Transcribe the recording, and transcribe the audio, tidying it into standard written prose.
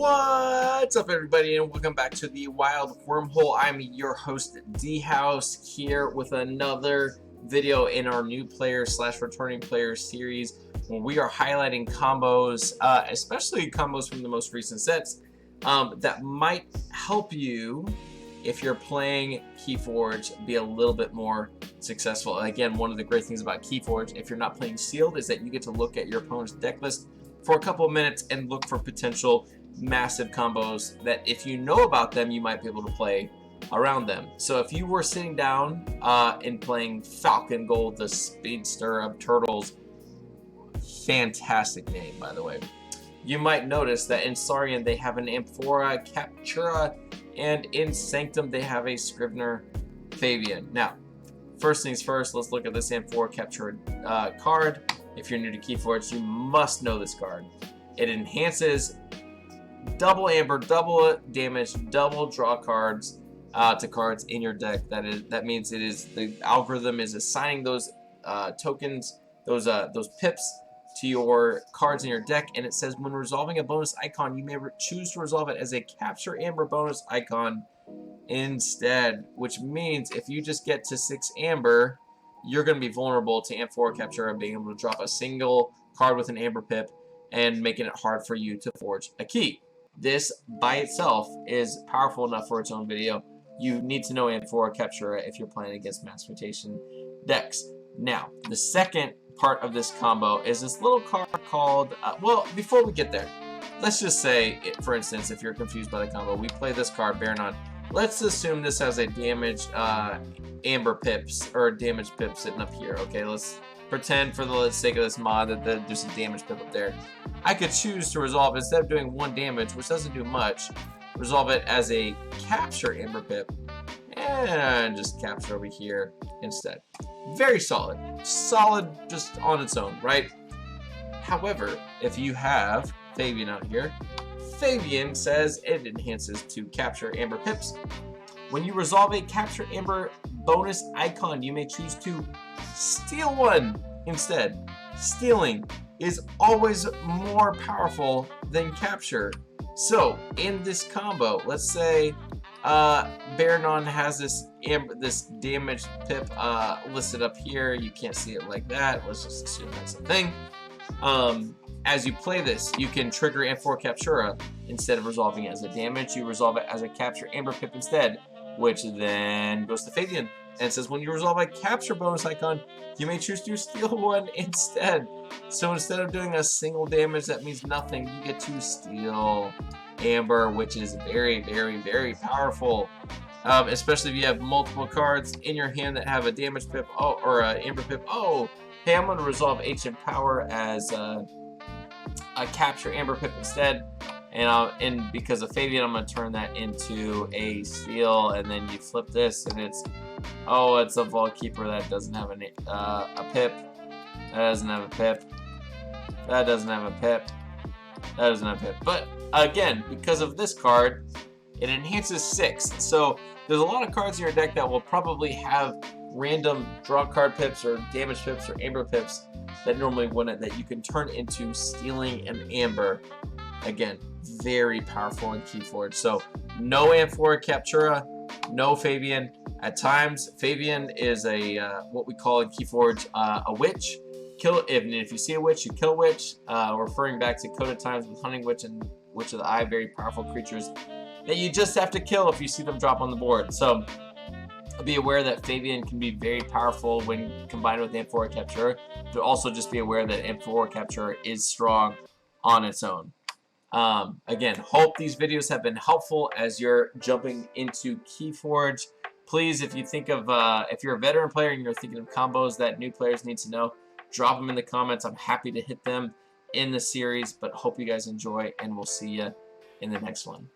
What's up, everybody, and welcome back to the Wild Wormhole. I'm your host, DHaus, here with another video in our new player / returning player series where we are highlighting combos, especially combos from the most recent sets, that might help you if you're playing KeyForge be a little bit more successful. Again, one of the great things about KeyForge, if you're not playing sealed, is that you get to look at your opponent's deck list for a couple of minutes and look for potential massive combos that, if you know about them, you might be able to play around them. So if you were sitting down and playing Falcon Gold, the speedster of turtles, fantastic name by the way, you might notice that in Saurian they have an Amphora, Captura, and in Sanctum they have a Scrivener, Favian. Now, first things first, let's look at this Amphora Captura card. If you're new to KeyForge, you must know this card. It enhances double amber, double damage, double draw cards to cards in your deck. That means it is, the algorithm is assigning those tokens, those pips to your cards in your deck, and it says when resolving a bonus icon, you may choose to resolve it as a capture amber bonus icon instead, which means if you just get to 6 amber, you're going to be vulnerable to Amphora Captura being able to drop a single card with an amber pip and making it hard for you to forge a key. This by itself is powerful enough for its own video. You need to know Amphora Captura if you're playing against mass mutation decks. Now, the second part of this combo is this little card called, well, before we get there, let's just say, for instance, if you're confused by the combo, we play this card, Baronon. Let's assume this has a damaged amber pips, or damaged pip sitting up here. Okay, let's pretend for the sake of this mod that there's a damaged pip up there. I could choose to resolve, instead of doing 1 damage, which doesn't do much, resolve it as a capture amber pip and just capture over here instead. Very solid. Solid just on its own, right? However, if you have Favian out here, Favian says it enhances to capture amber pips. When you resolve a capture amber bonus icon, you may choose to steal one instead. Stealing is always more powerful than capture. So in this combo, let's say Baronon has this damaged pip listed up here. You can't see it like that. Let's just assume that's a thing. As you play this, you can trigger Amphora Captura. Instead of resolving it as a damage, you resolve it as a capture amber pip instead, which then goes to Favian and says when you resolve a capture bonus icon, you may choose to steal one instead. So instead of doing a single damage that means nothing, you get to steal amber, which is very, very, very powerful. Especially if you have multiple cards in your hand that have a damage pip, or an amber pip. Oh, hey, I'm going to resolve Ancient Power as a capture amber pip instead, and because of Favian, I'm going to turn that into a steal, and then you flip this, and it's a Vault Keeper that doesn't have a pip, that doesn't have a pip, that doesn't have a pip, that doesn't have a pip. But again, because of this card, it enhances 6. So there's a lot of cards in your deck that will probably have random draw card pips or damage pips or amber pips that normally wouldn't, that you can turn into stealing an amber. Again, very powerful in KeyForge. So no Amphora Captura, no Favian. At times, Favian is a what we call in KeyForge a witch. If you see a witch, you kill a witch. Referring back to Coded Times with Hunting Witch and Witch of the Eye, very powerful creatures that you just have to kill if you see them drop on the board. So be aware that Favian can be very powerful when combined with Amphora Captura, but also just be aware that Amphora Captura is strong on its own. Again, hope these videos have been helpful as you're jumping into KeyForge. Please, if you think of, if you're a veteran player and you're thinking of combos that new players need to know, drop them in the comments. I'm happy to hit them in the series, but hope you guys enjoy, and we'll see you in the next one.